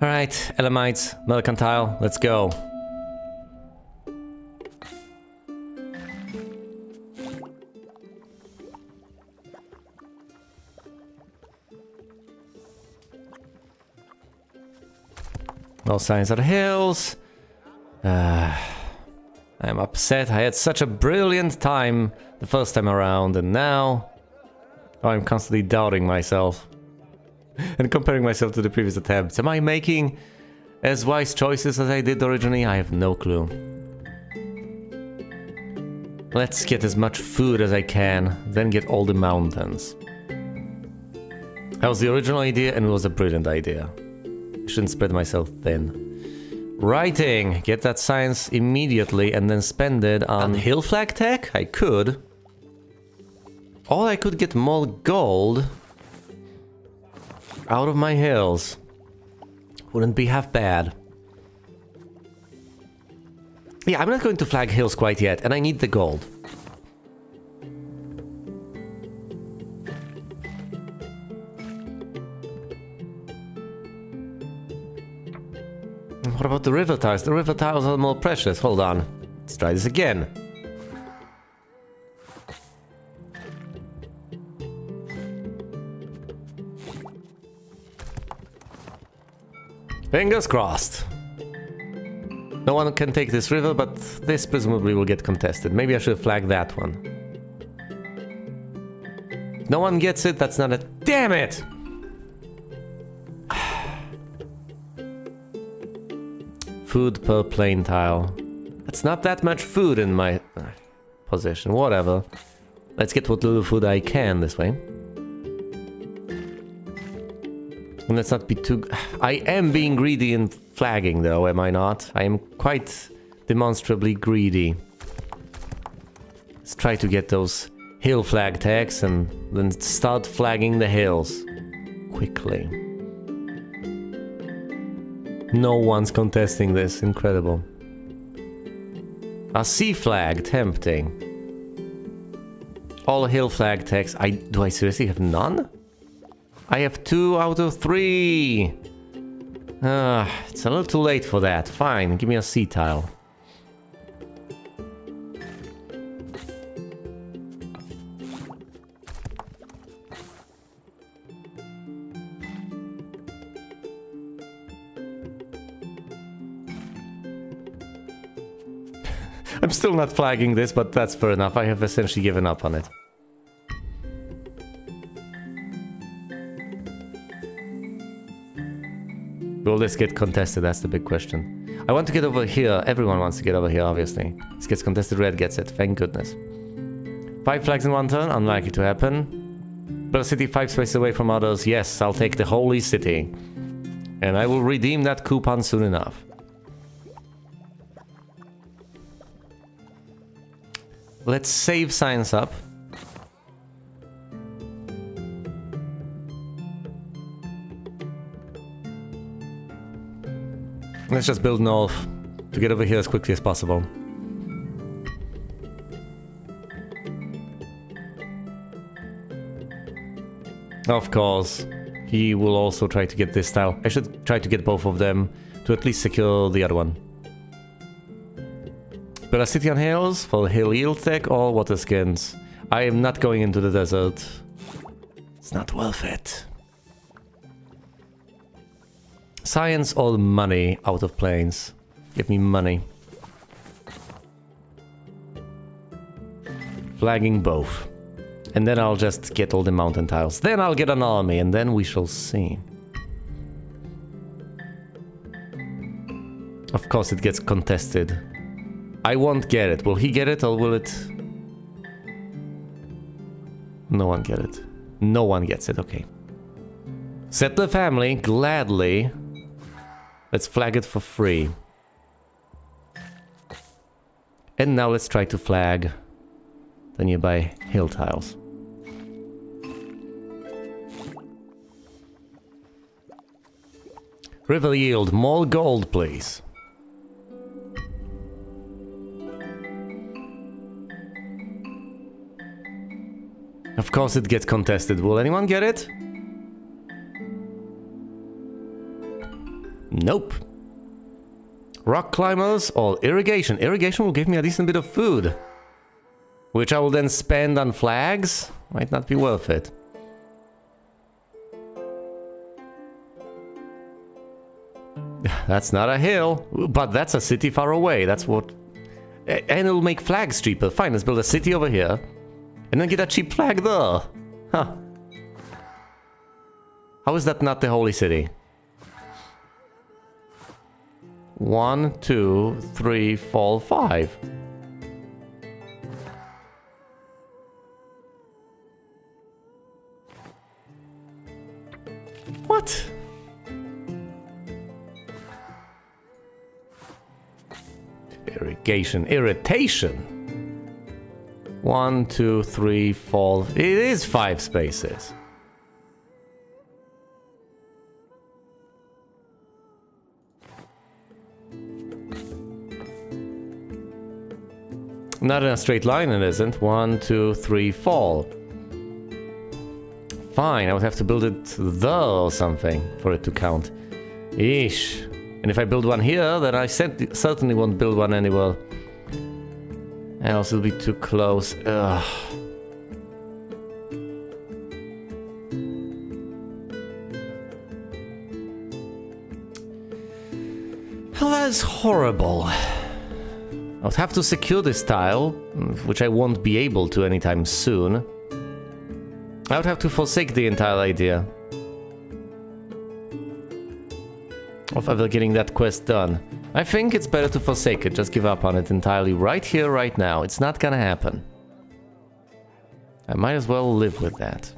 Alright, Elamites, Mercantile, let's go. No signs of the hills. I'm upset. I had such a brilliant time the first time around, and now I'm constantly doubting myself and comparing myself to the previous attempts. Am I making as wise choices as I did originally? I have no clue. Let's get as much food as I can, then get all the mountains. That was the original idea, and it was a brilliant idea. I shouldn't spread myself thin. Writing! Get that science immediately and then spend it on hill flag tech? I could. Or I could get more gold out of my hills. Wouldn't be half bad. Yeah, I'm not going to flag hills quite yet, and I need the gold. What about the river tiles? The river tiles are more precious. Hold on. Let's try this again. Fingers crossed. No one can take this river, but this presumably will get contested. Maybe I should flag that one. If no one gets it, that's not a... Damn it! Food per plane tile. That's not that much food in my possession. Whatever. Let's get what little food I can this way. And let's not be too... I am being greedy in flagging though, am I not? I am quite demonstrably greedy. Let's try to get those hill flag tags and then start flagging the hills. Quickly. No one's contesting this. Incredible. A sea flag. Tempting. All hill flag tags. Do I seriously have none? I have 2 out of 3. It's a little too late for that. Fine, give me a sea tile. I'm still not flagging this, but that's fair enough. I have essentially given up on it. Will this get contested? That's the big question. I want to get over here. Everyone wants to get over here, obviously. This gets contested, red gets it. Thank goodness. 5 flags in one turn, unlikely to happen. But a city 5 spaces away from others. Yes, I'll take the holy city. And I will redeem that coupon soon enough. Let's save science up. Let's just build north to get over here as quickly as possible. Of course, he will also try to get this tile. I should try to get both of them to at least secure the other one. But a city on hills for hill yield tech or water skins. I am not going into the desert. It's not worth it. Science or money out of planes. Give me money. Flagging both. And then I'll just get all the mountain tiles. Then I'll get an army and then we shall see. Of course it gets contested. I won't get it. Will he get it or will it... No one get it. No one gets it, okay. Settler family, gladly. Let's flag it for free. And now let's try to flag the nearby hill tiles. River yield, more gold, please. Of course it gets contested. Will anyone get it? Nope. Rock climbers or irrigation. Irrigation will give me a decent bit of food, which I will then spend on flags. Might not be worth it. That's not a hill, but that's a city far away. That's what... And it'll make flags cheaper. Fine, let's build a city over here. And then get a cheap flag there. Huh. How is that not the holy city? 1, 2, 3, 4, 5. What? Irrigation. Irritation. 1, 2, 3, 4. It is 5 spaces. Not in a straight line, it isn't. 1, 2, 3, 4. Fine, I would have to build it there or something for it to count. Eesh. And if I build one here, then I certainly won't build one anywhere else. It'll be too close. Ugh. Well, that is horrible. I would have to secure this tile, which I won't be able to anytime soon. I would have to forsake the entire idea of ever getting that quest done. I think it's better to forsake it, just give up on it entirely right here, right now. It's not gonna happen. I might as well live with that.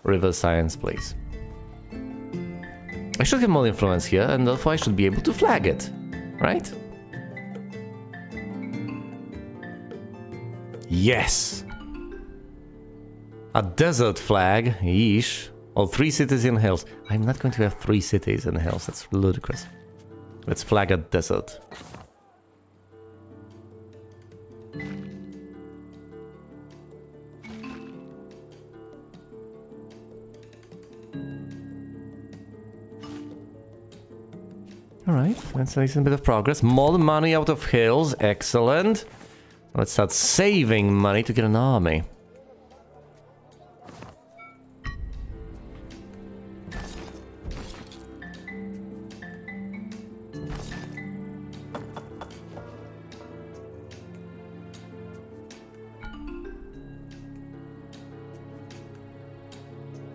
River science, please. I should have more influence here, and therefore I should be able to flag it, right? Yes! A desert flag, yeesh. Or 3 cities in hills. I'm not going to have 3 cities in hills, that's ludicrous. Let's flag a desert. Alright, that's a decent bit of progress. More money out of hills, excellent. Let's start saving money to get an army.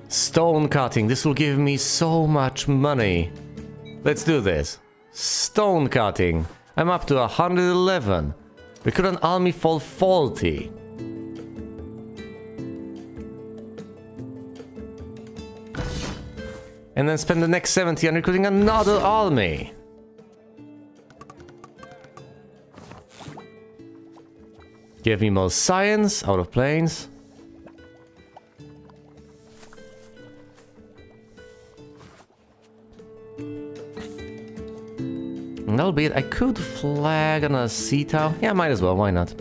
Stone cutting, this will give me so much money. Let's do this. Stone cutting. I'm up to 111. Recruit an army for 40. And then spend the next 70 on recruiting another army. Give me more science out of planes. And that'll be it. I could flag on a sea tile. Yeah, might as well. Why not?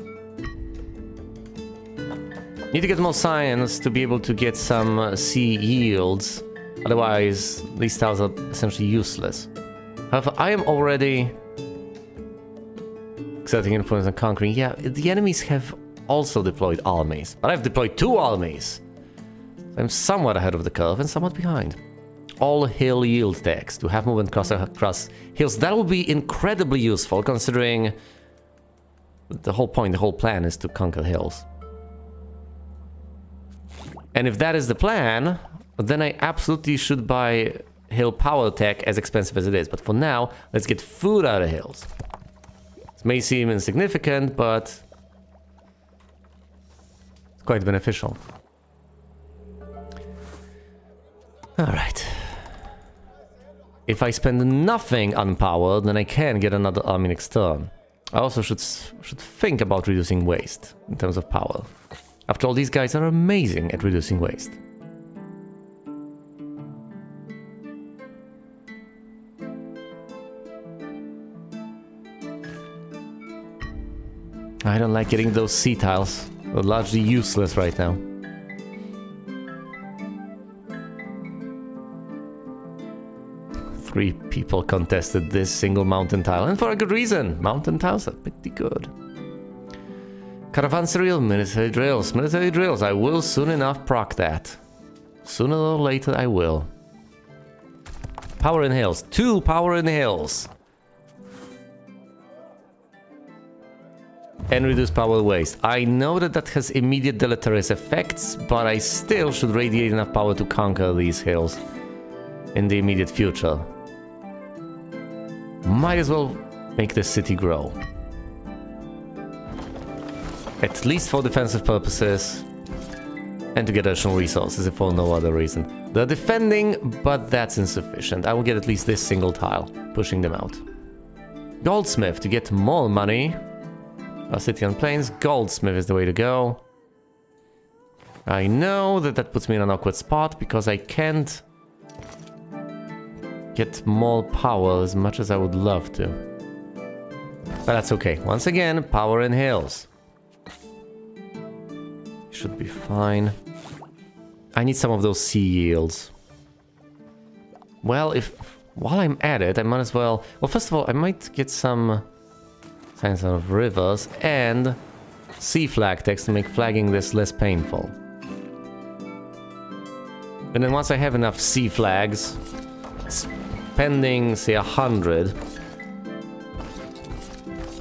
Need to get more science to be able to get some sea yields. Otherwise, these tiles are essentially useless. However, I am already exerting influence and conquering. Yeah, the enemies have also deployed armies. But I've deployed 2 armies. I'm somewhat ahead of the curve and somewhat behind. All hill yield tax to have movement across hills. That will be incredibly useful considering the whole point, the whole plan is to conquer hills. And if that is the plan, then I absolutely should buy hill power tech, as expensive as it is. But for now, let's get food out of hills. This may seem insignificant, but it's quite beneficial. Alright. If I spend nothing on power, then I can get another army next turn. I also should think about reducing waste in terms of power. After all, these guys are amazing at reducing waste. I don't like getting those sea tiles. They're largely useless right now. 3 people contested this single mountain tile, and for a good reason. Mountain tiles are pretty good. Caravanserai, military drills. Military drills. I will soon enough proc that. Sooner or later I will. Power in hills. 2 power in hills. And reduce power waste. I know that that has immediate deleterious effects, but I still should radiate enough power to conquer these hills in the immediate future. Might as well make this city grow. At least for defensive purposes. And to get additional resources, if for no other reason. They're defending, but that's insufficient. I will get at least this single tile, pushing them out. Goldsmith, to get more money. A city on plains, goldsmith is the way to go. I know that that puts me in an awkward spot because I can't get more power as much as I would love to. But that's okay. Once again, power in hills. Should be fine. I need some of those sea yields. Well, while I'm at it, I might as well... Well, first of all, I might get some signs of rivers and sea flag text to make flagging this less painful. And then once I have enough sea flags, spending, say, 100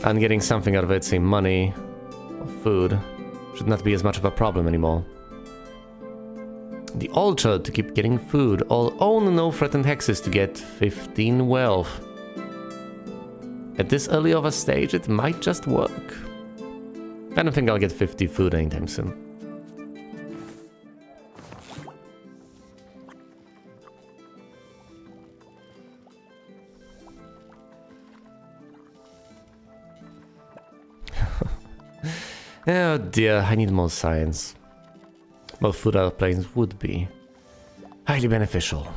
and getting something out of it, say money or food, should not be as much of a problem anymore. The orchard to keep getting food. All own no threatened hexes to get 15 wealth. At this early of a stage, it might just work. I don't think I'll get 50 food anytime soon. Oh dear, I need more science. More food out of planes would be highly beneficial.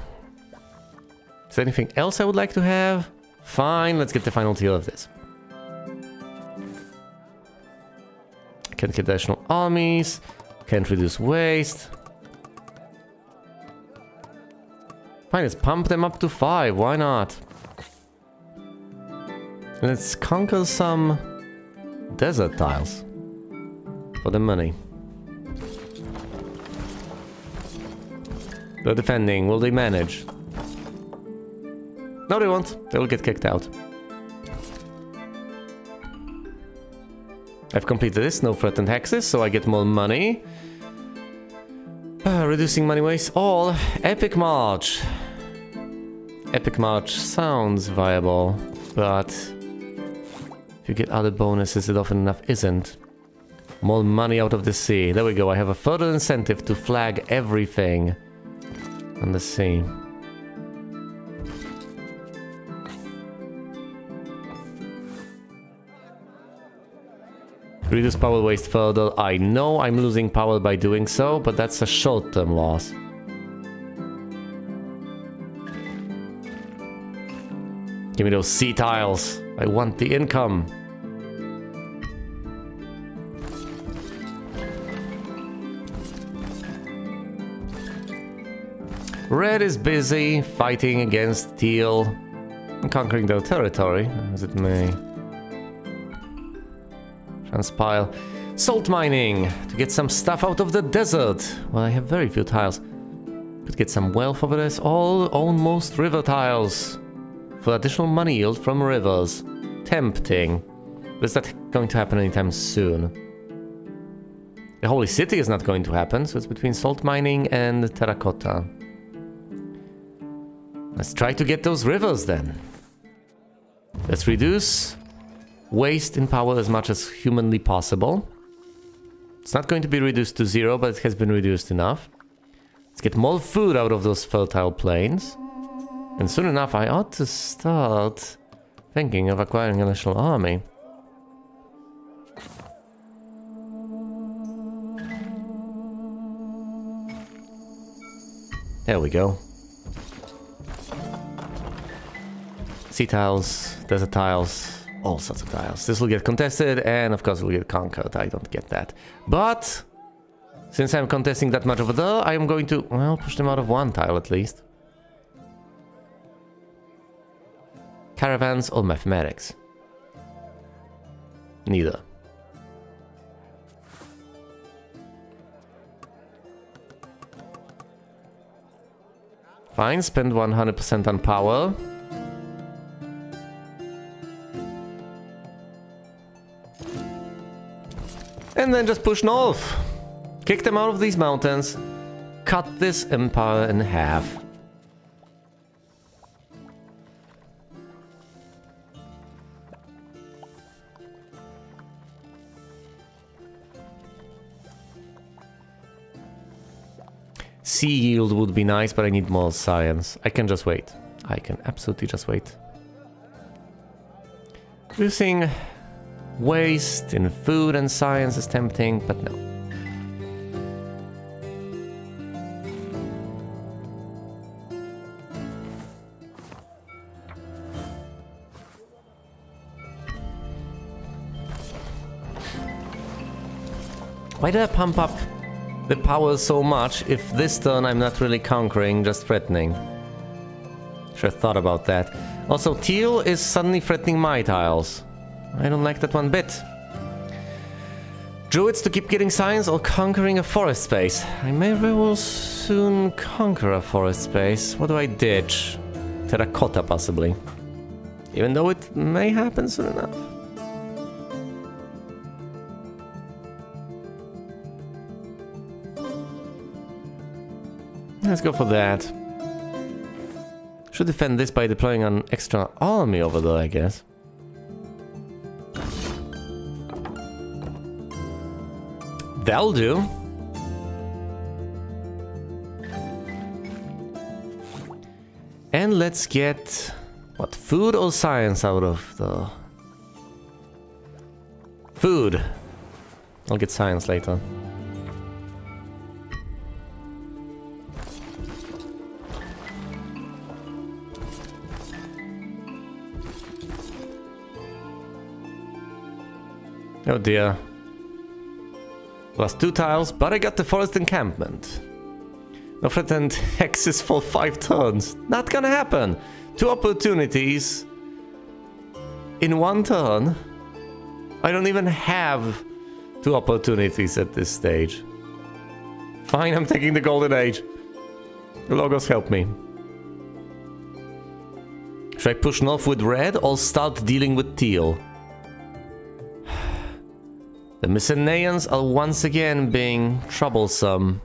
Is there anything else I would like to have? Fine, let's get the final tier of this. Can't get additional armies. Can't reduce waste. Fine, let's pump them up to 5. Why not? Let's conquer some desert tiles. For the money. They're defending. Will they manage? No, they won't. They will get kicked out. I've completed this. No threatened hexes, so I get more money. Reducing money waste. All. Epic March. Epic March sounds viable, but if you get other bonuses, it often enough isn't. More money out of the sea. There we go. I have a further incentive to flag everything on the sea. Reduce power waste further. I know I'm losing power by doing so, but that's a short-term loss. Give me those sea tiles. I want the income. Red is busy fighting against Teal and conquering their territory, as it may transpire. Salt mining to get some stuff out of the desert. Well, I have very few tiles. Could get some wealth over this. All own most river tiles for additional money yield from rivers. Tempting. But is that going to happen anytime soon? The Holy City is not going to happen, so it's between salt mining and terracotta. Let's try to get those rivers then. Let's reduce waste in power as much as humanly possible. It's not going to be reduced to 0, but it has been reduced enough. Let's get more food out of those fertile plains. And soon enough, I ought to start thinking of acquiring a national army. There we go. Sea tiles, desert tiles, all sorts of tiles. This will get contested, and of course it will get conquered. I don't get that. But since I'm contesting that much over there, I am going to, well, push them out of one tile at least. Caravans or mathematics? Neither. Fine, spend 100% on power. And then just push north. Kick them out of these mountains. Cut this empire in half. Sea yield would be nice, but I need more science. I can just wait. I can absolutely just wait. Reducing waste in food and science is tempting, but no. Why did I pump up the power so much if this turn I'm not really conquering, just threatening? Should have thought about that. Also, teal is suddenly threatening my tiles. I don't like that one bit. Druids to keep getting science or conquering a forest space. I may very well soon conquer a forest space. What do I ditch? Terracotta, possibly. Even though it may happen soon enough. Let's go for that. Should defend this by deploying an extra army over there, I guess. That'll do. And let's get, what, food or science out of the... Food. I'll get science later. Oh dear. Lost 2 tiles, but I got the forest encampment. No threatened hexes for 5 turns. Not gonna happen. 2 opportunities in 1 turn. I don't even have 2 opportunities at this stage. Fine, I'm taking the golden age. Logos, help me. Should I push north with red or start dealing with teal? The Mycenaeans are once again being troublesome.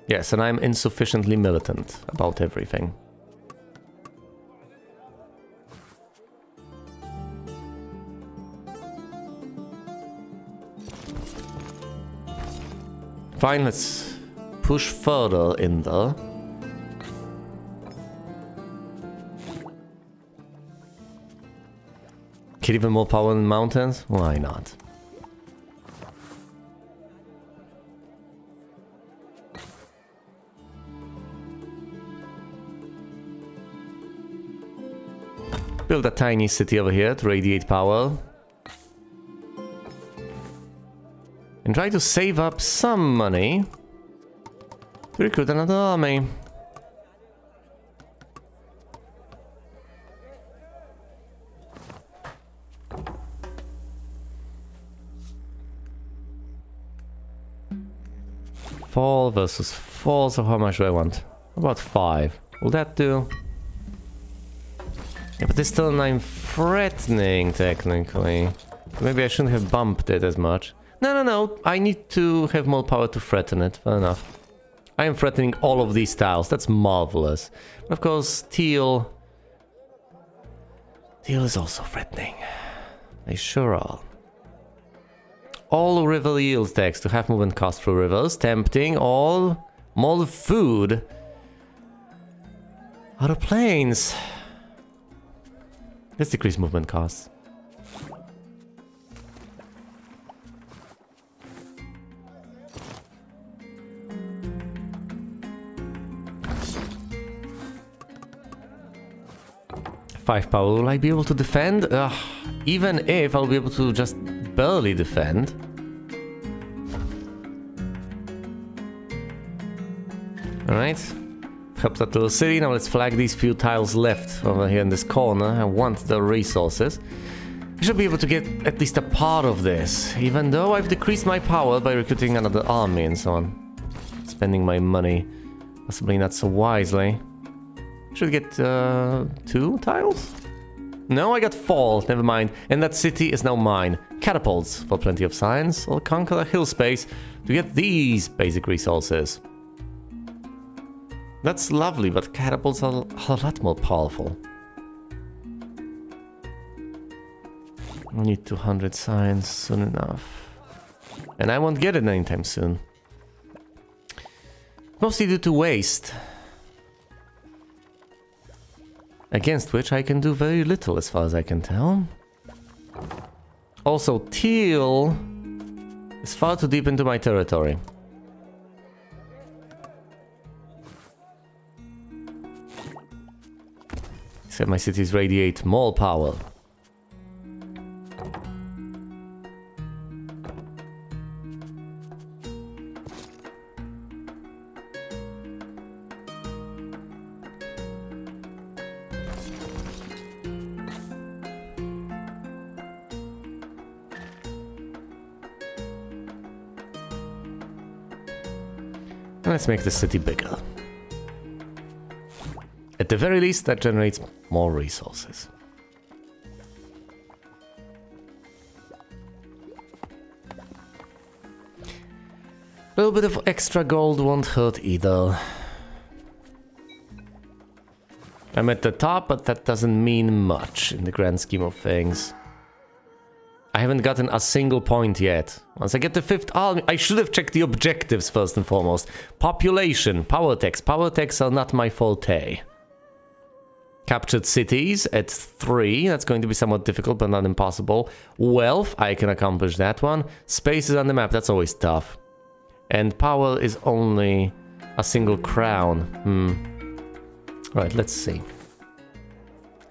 Yes, and I'm insufficiently militant about everything. Fine, let's push further in there. Get even more power in the mountains? Why not? Build a tiny city over here to radiate power. And try to save up some money to recruit another army. Fall versus fall, so how much do I want? About 5. Will that do? Yeah, but this turn I'm threatening, technically. Maybe I shouldn't have bumped it as much. No, I need to have more power to threaten it, fair enough. I am threatening all of these tiles, that's marvelous. But of course, teal... Teal is also threatening. They sure are. All river yield tax to have movement cost through rivers, tempting all more food out of plains. Let's decrease movement costs. Five power, will I be able to defend? Even if I'll be able to just barely defend. Alright. Help that little city. Now let's flag these few tiles left over here in this corner. I want the resources. I should be able to get at least a part of this, even though I've decreased my power by recruiting another army and so on. Spending my money, possibly not so wisely. Should get 2 tiles? No, I got 4, never mind. And that city is now mine. Catapults for plenty of science. I'll conquer the hill space to get these basic resources. That's lovely, but catapults are a lot more powerful. I need 200 science soon enough. And I won't get it anytime soon. Mostly due to waste. Against which I can do very little as far as I can tell. Also, teal is far too deep into my territory. Except my cities radiate more power. Let's make the city bigger. At the very least, that generates more resources. A little bit of extra gold won't hurt either. I'm at the top, but that doesn't mean much in the grand scheme of things. I haven't gotten a single point yet. Once I get the 5th army, I should have checked the objectives first and foremost. Population, power techs. Power techs are not my forte. Captured cities at 3. That's going to be somewhat difficult, but not impossible. Wealth, I can accomplish that one. Spaces on the map, that's always tough. And power is only a single crown. Right, let's see.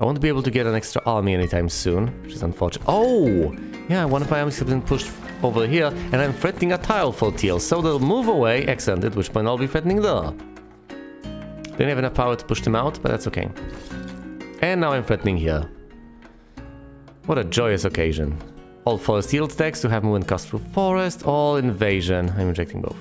I won't be able to get an extra army anytime soon, which is unfortunate. Oh! Yeah, one of my armies has been pushed over here, and I'm threatening a tile for teal, so they'll move away, excellent, at which point I'll be threatening there. Didn't have enough power to push them out, but that's okay. And now I'm threatening here. What a joyous occasion. All forest yield tax to have movement cost through forest, all invasion. I'm rejecting both.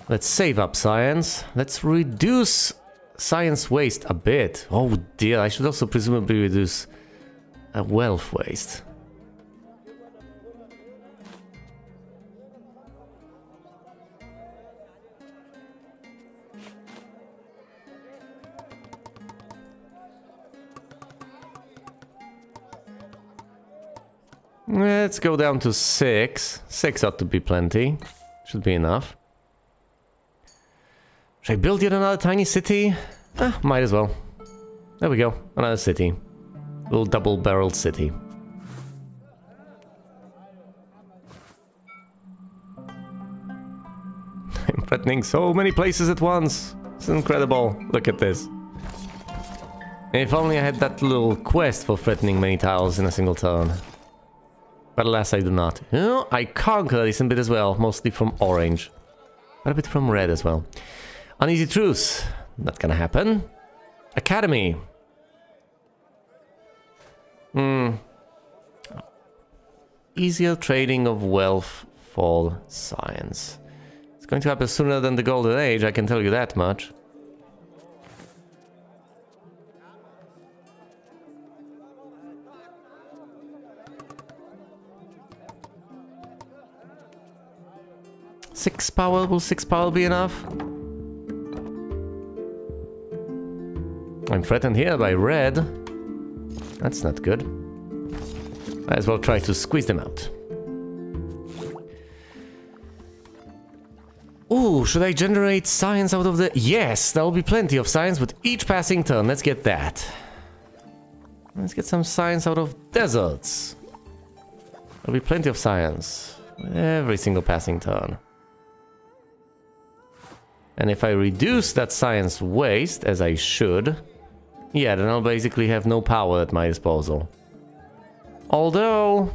Let's save up science. Let's reduce science waste a bit. Oh dear, I should also presumably reduce wealth waste. Let's go down to 6. 6 ought to be plenty. Should be enough. Should I build yet another tiny city? Might as well. There we go. Another city. Little double-barreled city. I'm threatening so many places at once. It's incredible. Look at this. If only I had that little quest for threatening many tiles in a single turn. But alas, I do not. Oh, I conquer a decent bit as well. Mostly from orange. But a bit from red as well. Uneasy truce. Not gonna happen. Academy. Easier trading of wealth for science. It's going to happen sooner than the Golden Age, I can tell you that much. Will 6 power be enough? I'm threatened here by red. That's not good. Might as well try to squeeze them out. Ooh, should I generate science out of the... Yes, there will be plenty of science with each passing turn. Let's get that. Let's get some science out of deserts. There'll be plenty of science with every single passing turn. And if I reduce that science waste, as I should, Yeah, then I'll basically have no power at my disposal. Although...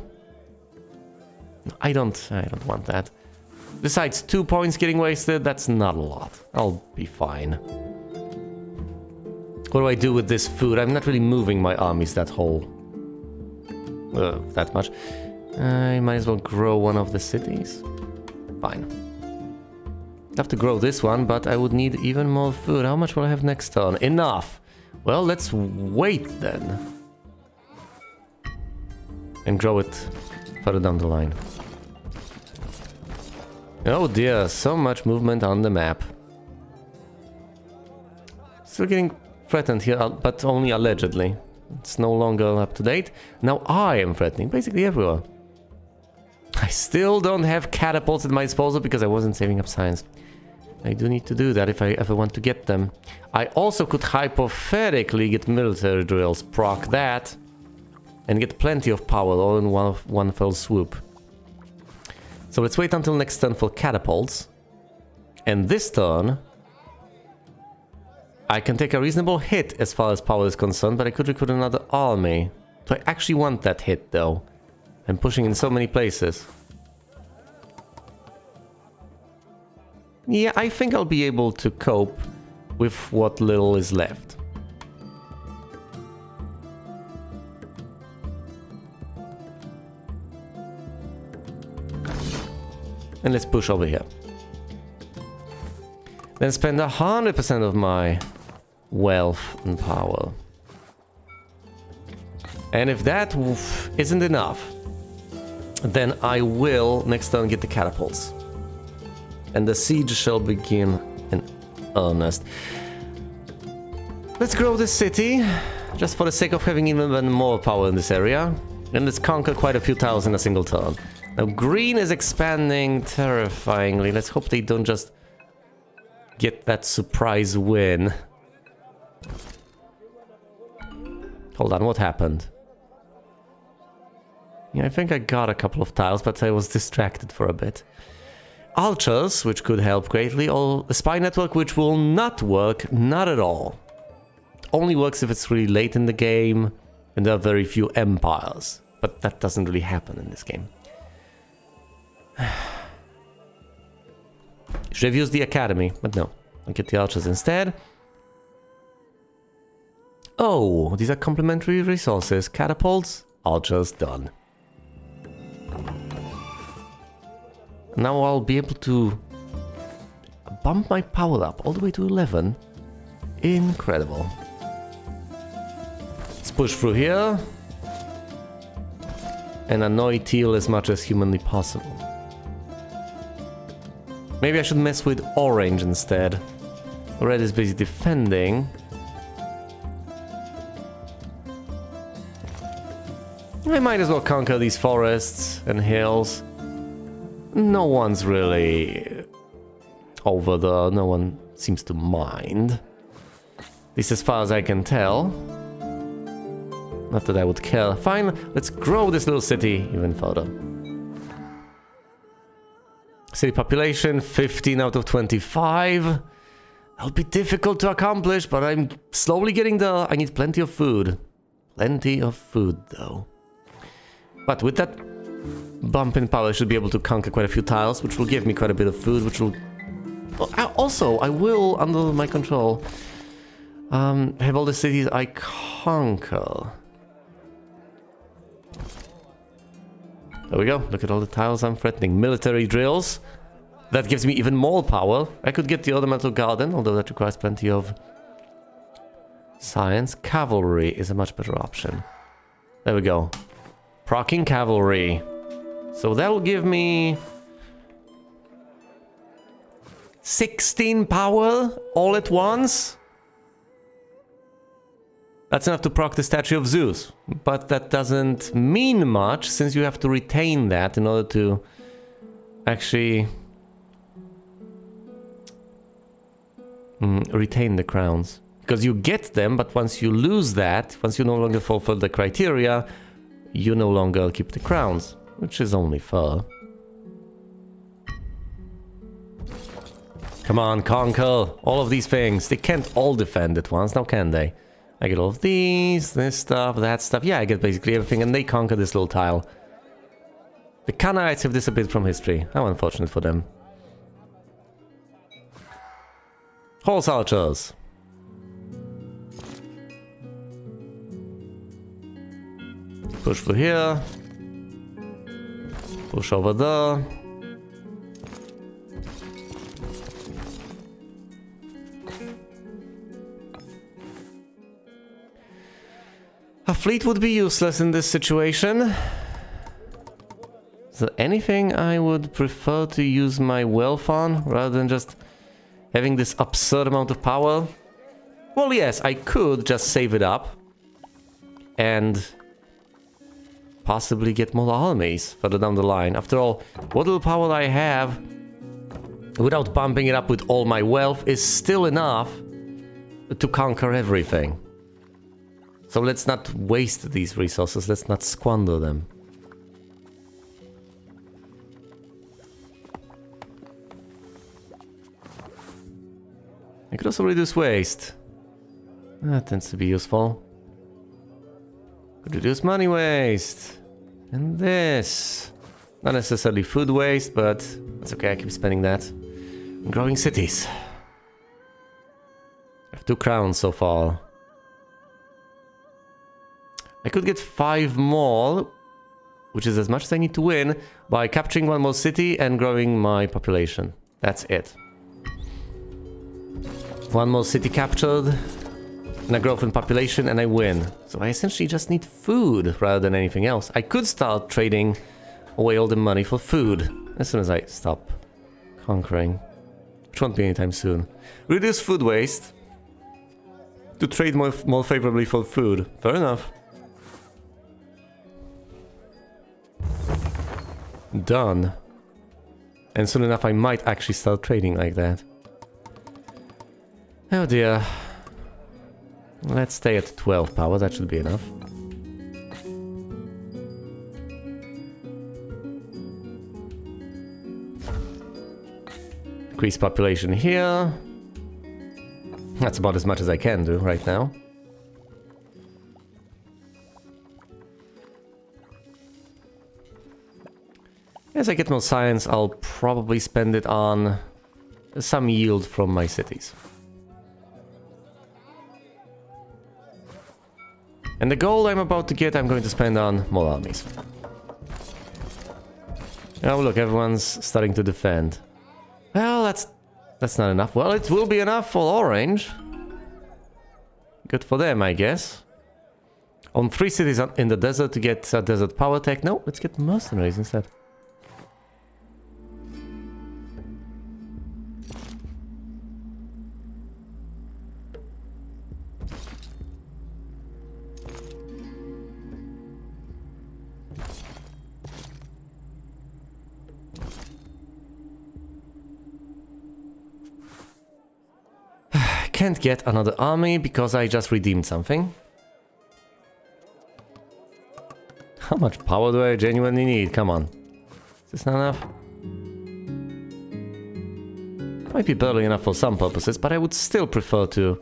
I don't want that. Besides, 2 points getting wasted, that's not a lot. I'll be fine. What do I do with this food? I'm not really moving my armies that much. I might as well grow one of the cities. Fine. I'd have to grow this one, but I would need even more food. How much will I have next turn? Enough! Well, let's wait then. And grow it further down the line. Oh dear, so much movement on the map. Still getting threatened here, but only allegedly. It's no longer up to date. Now I am threatening, basically everywhere. I still don't have catapults at my disposal because I wasn't saving up science. I do need to do that if I ever want to get them. I also could hypothetically get military drills, proc that, and get plenty of power all in one fell swoop. So let's wait until next turn for catapults. And this turn, I can take a reasonable hit as far as power is concerned, but I could recruit another army. So I actually want that hit though. I'm pushing in so many places. Yeah, I think I'll be able to cope with what little is left. And let's push over here. Then spend 100% of my wealth and power. And if that isn't enough, then I will next turn get the catapults. And the siege shall begin in earnest. Let's grow this city, just for the sake of having even more power in this area. And let's conquer quite a few tiles in a single turn. Now green is expanding terrifyingly. Let's hope they don't just get that surprise win. Hold on, what happened? Yeah, I think I got a couple of tiles, but I was distracted for a bit. Archers, which could help greatly, or a spy network, which will not work, not at all. Only works if it's really late in the game, and there are very few empires. But that doesn't really happen in this game. Should have used the academy, but no. I'll get the archers instead. Oh, these are complementary resources. Catapults, archers, done. Now I'll be able to bump my power up all the way to 11. Incredible. Let's push through here. And annoy teal as much as humanly possible. Maybe I should mess with orange instead. Red is busy defending. I might as well conquer these forests and hills. No one's really over there. No one seems to mind. At least as far as I can tell. Not that I would care. Fine, let's grow this little city even further. City population, 15 out of 25. That'll be difficult to accomplish, but I'm slowly getting there. I need plenty of food. Plenty of food, though. But with that bump in power, I should be able to conquer quite a few tiles, which will give me quite a bit of food, which will... Also, I will, under my control, have all the cities I conquer. There we go. Look at all the tiles I'm threatening. Military drills. That gives me even more power. I could get the ornamental garden, although that requires plenty of science. Cavalry is a much better option. There we go. Proccing cavalry. So that'll give me 16 power all at once. That's enough to proc the statue of Zeus, but that doesn't mean much since you have to retain that in order to actually retain the crowns. Because you get them, but once you lose that, once you no longer fulfill the criteria, you no longer keep the crowns, which is only fair. Come on, conquer all of these things. They can't all defend at once, now can they? I get all of these, this stuff, that stuff. Yeah, I get basically everything, and they conquer this little tile. The Canaanites have disappeared from history. How unfortunate for them. Horse archers. Push through here. Push over there. A fleet would be useless in this situation. Is there anything I would prefer to use my wealth on rather than just having this absurd amount of power? Well, yes, I could just save it up and possibly get more armies further down the line. After all, what little power I have without bumping it up with all my wealth is still enough to conquer everything. So let's not waste these resources, let's not squander them. I could also reduce waste. That tends to be useful. Could reduce money waste. And this. Not necessarily food waste, but that's okay, I keep spending that. Growing cities. I have 2 crowns so far. I could get 5 more, which is as much as I need to win, by capturing 1 more city and growing my population. That's it. 1 more city captured, and I grow in population, and I win. So I essentially just need food rather than anything else. I could start trading away all the money for food as soon as I stop conquering, which won't be anytime soon. Reduce food waste to trade more favorably for food. Fair enough. Done. And soon enough I might actually start trading like that. Oh dear. Let's stay at 12 power, that should be enough. Increase population here. That's about as much as I can do right now. As I get more science, I'll probably spend it on some yield from my cities. And the gold I'm about to get, I'm going to spend on more armies. Oh look, everyone's starting to defend. Well, that's not enough. Well, it will be enough for Orange. Good for them, I guess. On 3 cities in the desert to get desert power tech. No, let's get mercenaries instead. Can't get another army because I just redeemed something. How much power do I genuinely need? Come on. Is this not enough? Might be barely enough for some purposes, but I would still prefer to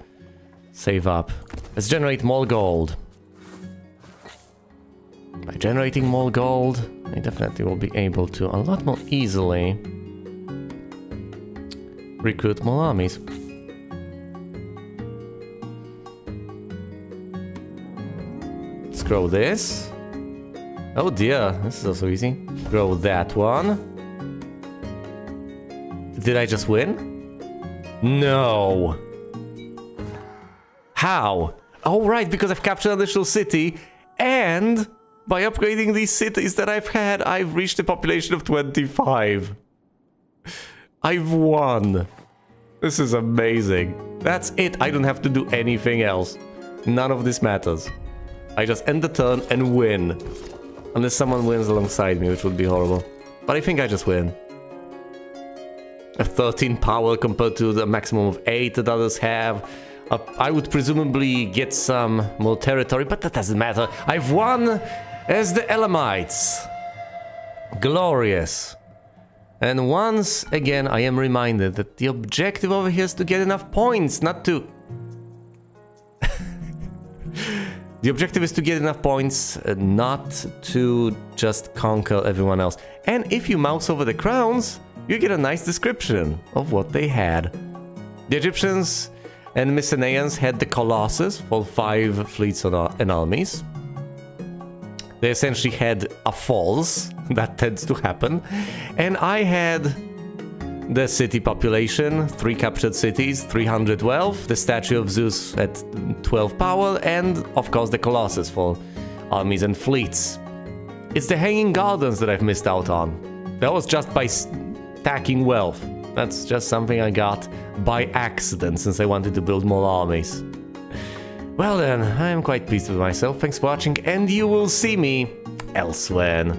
save up. Let's generate more gold. By generating more gold, I definitely will be able to a lot more easily recruit more armies. Grow this. Oh dear, this is also easy. Grow that one. Did I just win? No. How? Oh right, because I've captured an additional city, and by upgrading these cities that I've had, I've reached a population of 25. I've won. This is amazing. That's it. I don't have to do anything else. None of this matters. I just end the turn and win. Unless someone wins alongside me, which would be horrible. But I think I just win. A 13 power compared to the maximum of 8 that others have. I would presumably get some more territory, but that doesn't matter. I've won as the Elamites. Glorious. And once again, I am reminded that the objective over here is to get enough points, not to... The objective is to get enough points, not to just conquer everyone else. And if you mouse over the crowns, you get a nice description of what they had. The Egyptians and Mycenaeans had the Colossus for 5 fleets and armies. They essentially had a falls, that tends to happen. And I had the city population, 3 captured cities, 300 wealth, the statue of Zeus at 12 power, and of course the Colossus for armies and fleets. It's the Hanging Gardens that I've missed out on. That was just by stacking wealth. That's just something I got by accident since I wanted to build more armies. Well then, I am quite pleased with myself. Thanks for watching, and you will see me elsewhere.